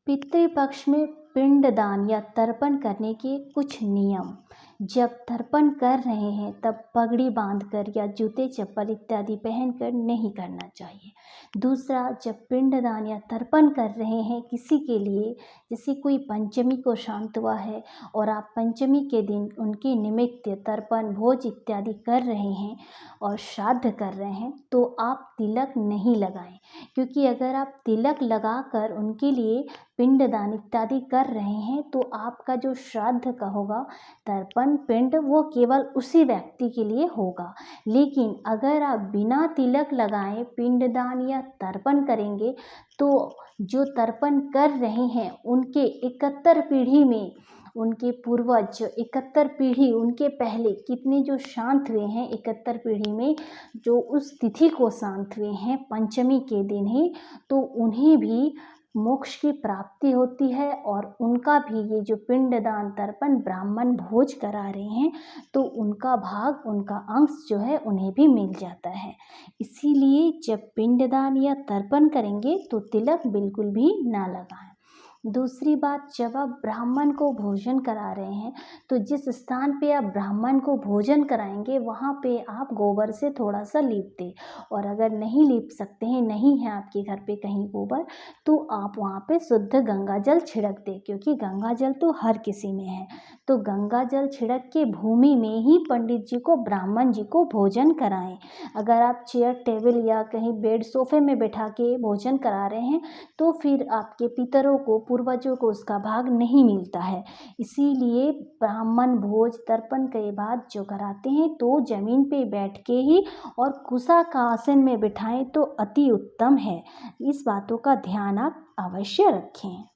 पितृपक्ष में पिंडदान या तर्पण करने के कुछ नियम। जब तर्पण कर रहे हैं तब पगड़ी बांधकर या जूते चप्पल इत्यादि पहनकर नहीं करना चाहिए। दूसरा, जब पिंडदान या तर्पण कर रहे हैं किसी के लिए, जैसे कोई पंचमी को शांत हुआ है और आप पंचमी के दिन उनके निमित्त तर्पण भोज इत्यादि कर रहे हैं और श्राद्ध कर रहे हैं, तो आप तिलक नहीं लगाएं, क्योंकि अगर आप तिलक लगाकर उनके लिए पिंडदान इत्यादि कर रहे हैं तो आपका जो श्राद्ध का होगा तर्पण पिंड, वो केवल उसी व्यक्ति के लिए होगा। लेकिन अगर आप बिना तिलक लगाए पिंडदान या तर्पण करेंगे तो जो तर्पण कर रहे हैं उनके 71 पीढ़ी में, उनके पूर्वज 71 पीढ़ी उनके पहले कितने जो शांत हुए हैं 71 पीढ़ी में, जो उस तिथि को शांत हुए हैं पंचमी के दिन ही, तो उन्हें भी मोक्ष की प्राप्ति होती है और उनका भी ये जो पिंडदान तर्पण ब्राह्मण भोज करा रहे हैं तो उनका भाग, उनका अंश जो है उन्हें भी मिल जाता है। इसीलिए जब पिंडदान या तर्पण करेंगे तो तिलक बिल्कुल भी ना लगाएं। दूसरी बात, जब आप ब्राह्मण को भोजन करा रहे हैं तो जिस स्थान पे आप ब्राह्मण को भोजन कराएंगे वहाँ पे आप गोबर से थोड़ा सा लीप दें, और अगर नहीं लीप सकते हैं, नहीं है आपके घर पे कहीं गोबर, तो आप वहाँ पे शुद्ध गंगा जल छिड़क दें, क्योंकि गंगा जल तो हर किसी में है। तो गंगा जल छिड़क के भूमि में ही पंडित जी को, ब्राह्मण जी को भोजन कराएं। अगर आप चेयर टेबल या कहीं बेड सोफे में बैठा के भोजन करा रहे हैं तो फिर आपके पितरों को, पूर्वजों को उसका भाग नहीं मिलता है। इसीलिए ब्राह्मण भोज तर्पण के बाद जो कराते हैं तो जमीन पे बैठ के ही और कुशा का आसन में बिठाएं तो अति उत्तम है। इस बातों का ध्यान आप अवश्य रखें।